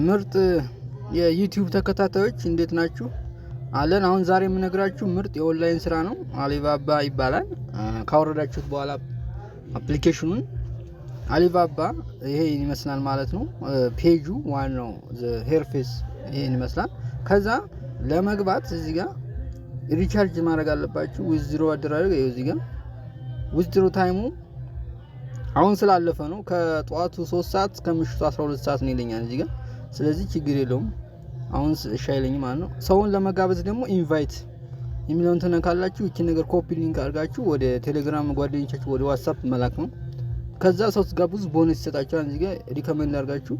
ምርጥ የዩቲዩብ ተከታታዮች እንዴት ናችሁ? አለን። አሁን ዛሬ የምነግራችሁ ምርጥ የኦንላይን ስራ ነው። አሊባባ ይባላል። ካወረዳችሁት በኋላ አፕሊኬሽኑን አሊባባ ይሄን ይመስላል ማለት ነው። ፔጁ ዋናው ሄርፌስ ይሄን ይመስላል። ከዛ ለመግባት እዚህ ጋር ሪቻርጅ ማድረግ አለባችሁ። ዊዝድሮ አደራረግ እዚህ ጋር ዊዝድሮ ታይሙ አሁን ስላለፈ ነው። ከጧቱ 3 ሰዓት እስከ ምሽቱ 12 ሰዓት ነው ይለኛል እዚህ ጋር። ስለዚህ ችግር የለውም። አሁን እሺ አይለኝም ማለት ነው። ሰውን ለመጋበዝ ደግሞ ኢንቫይት የሚለውን ተነካላችሁ። እቺ ነገር ኮፒ ሊንክ አድርጋችሁ ወደ ቴሌግራም ጓደኞቻችሁ ወደ ዋትስአፕ መላክ ነው። ከዛ ሰው ትጋብዙ ቦነስ ይሰጣችኋል። እዚህ ጋር ሪከመንድ አድርጋችሁ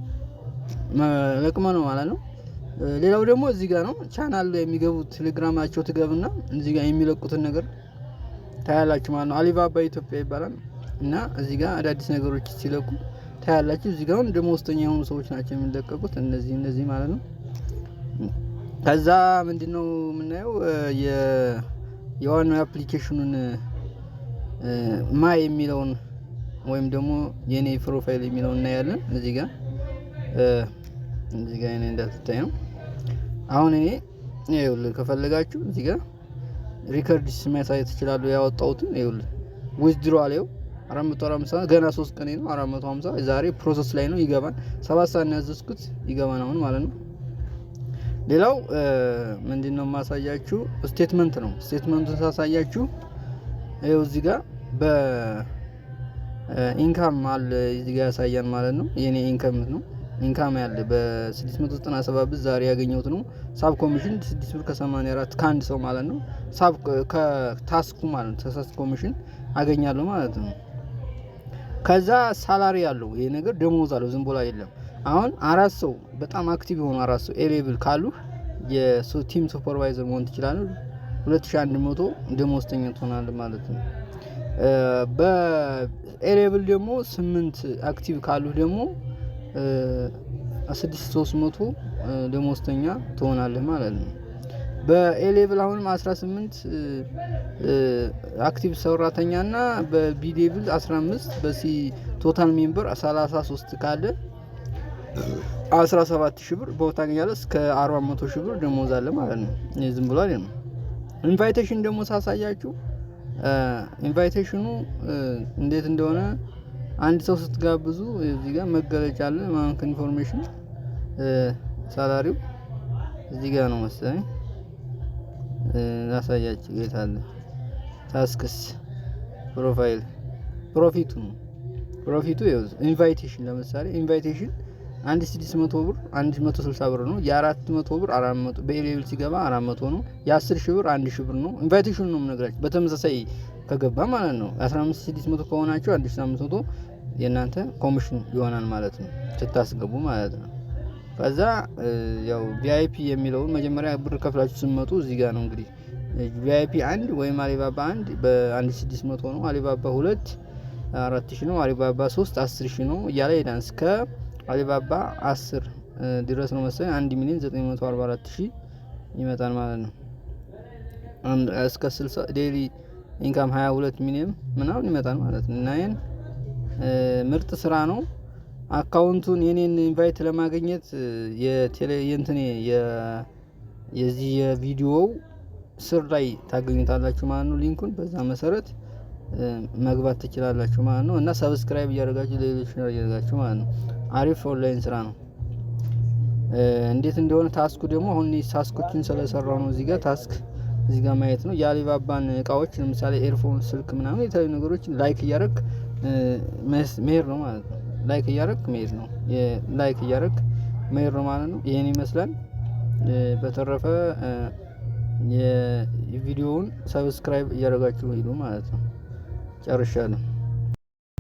መለቅመ ነው ማለት ነው። ሌላው ደግሞ እዚህ ጋር ነው ቻናል የሚገቡት ቴሌግራማቸው ትገብና እዚህ ጋር የሚለቁትን ነገር ታያላችሁ ማለት ነው። አሊባባ ኢትዮጵያ ይባላል እና እዚህ ጋር አዳዲስ ነገሮች ሲለቁ ታያላችሁ። እዚህ ጋር ደሞዝተኛ የሆኑ ሰዎች ናቸው የሚለቀቁት እነዚህ ማለት ነው። ከዛ ምንድነው የምናየው የዋናው አፕሊኬሽኑን ማይ የሚለውን ወይም ደግሞ የኔ ፕሮፋይል የሚለውን እናያለን። እዚህ ጋር እኔ እንዳትታይ ነው። አሁን እኔ ይኸውልህ ከፈለጋችሁ እዚህ ጋር ሪከርድስ ማሳየት ትችላለህ። ያወጣሁትን ይኸውልህ ዊዝድሮ አለው 450 ገና 3 ቀን ነው። 450 ዛሬ ፕሮሰስ ላይ ነው ይገባል። 7 ሰዓት ነው ያዘዝኩት ይገባል አሁን ማለት ነው። ሌላው ምንድነው ማሳያችሁ ስቴትመንት ነው። ስቴትመንቱን ሳሳያችሁ ይኸው እዚህ ጋር በኢንካም አለ እዚህ ጋር ያሳያል ማለት ነው። የኔ ኢንካም ነው። ኢንካም ያለ በ697 ብር ዛሬ ያገኘሁት ነው። ሳብ ኮሚሽን 6 ብር ከ84 ከአንድ ሰው ማለት ነው። ሳብ ከታስኩ ማለት ነው። ተሳስ ኮሚሽን አገኛለሁ ማለት ነው። ከዛ ሳላሪ ያለው ይሄ ነገር ደሞዝ አለው ዝም ብሎ አይደለም። አሁን 4 ሰው በጣም አክቲቭ የሆኑ 4 ሰው ኤሌብል ካሉ የቲም ሱፐርቫይዘር መሆን ትችላለህ። 2100 ደሞዝተኛ ትሆናለህ ማለት ነው። በኤሌብል ደግሞ 8 አክቲቭ ካሉ ደግሞ 6300 ደሞዝተኛ ትሆናለህ ማለት ነው። በኤሌብል አሁንም 18 አክቲቭ ሰራተኛና በቢሌብል 15 በሲ ቶታል ሜምበር 33 ካለ 17000 ብር ቦታ ታገኛለህ። እስከ 400,000 ብር ደሞዝ አለ ማለት ነው። ዝም ብሎ አይደለም። ኢንቫይቴሽን ደግሞ ሳሳያችሁ ኢንቫይቴሽኑ እንዴት እንደሆነ አንድ ሰው ስትጋብዙ እዚህ ጋር መገለጫ አለ ማንክ ኢንፎርሜሽን ሳላሪው እዚህ ጋር ነው መሰለኝ ላሳያችሁ ይታለ ታስክስ ፕሮፋይል ፕሮፊቱ ይኸው ኢንቫይቴሽን ለምሳሌ ኢንቫይቴሽን 1600 ብር 160 ብር ነው። የ400 ብር 400 በኤሌብል ሲገባ 400 ነው። የ10000 ብር 1000 ብር ነው። ኢንቫይቴሽን ነው የምነግራችሁ በተመሳሳይ ከገባ ማለት ነው። 15600 ከሆናችሁ 1500 የናንተ ኮሚሽን ይሆናል ማለት ነው ስታስገቡ ማለት ነው። ከዛ ያው ቪአይፒ የሚለውን መጀመሪያ ብር ከፍላችሁ ስትመጡ እዚህ ጋር ነው እንግዲህ ቪአይፒ 1 ወይም አሊባባ 1 በ1600 ነው። አሊባባ 2 4000 ነው። አሊባባ 3 10000 ነው እያለ ይሄዳል እስከ አሊባባ 10 ድረስ ነው መሰለኝ 1,944,000 ይመጣል ማለት ነው። እስከ 60 ዴይሊ ኢንካም 22 ሚሊዮን ምናምን ይመጣል ማለት ነው። እና ይሄን ምርጥ ስራ ነው። አካውንቱን የኔን ኢንቫይት ለማግኘት የዚህ የቪዲዮው ስር ላይ ታገኙታላችሁ ማለት ነው ሊንኩን። በዛ መሰረት መግባት ትችላላችሁ ማለት ነው። እና ሰብስክራይብ እያደረጋችሁ ለሌሎች ሼር እያደረጋችሁ ማለት ነው። አሪፍ ኦንላይን ስራ ነው። እንዴት እንደሆነ ታስኩ ደግሞ አሁን ታስኮችን ስለሰራው ነው እዚህ ጋር ታስክ እዚህ ጋር ማየት ነው። የአሊባባን እቃዎች ለምሳሌ ኤርፎን፣ ስልክ ምናምን የተለያዩ ነገሮችን ላይክ እያደረግ መሄድ ነው ማለት ነው። ላይክ እያደረግ መሄድ ነው ማለት ነው። ይሄን ይመስላል። በተረፈ የቪዲዮውን ሰብስክራይብ እያደረጋችሁ ሂዱ ማለት ነው። ጨርሻለሁ።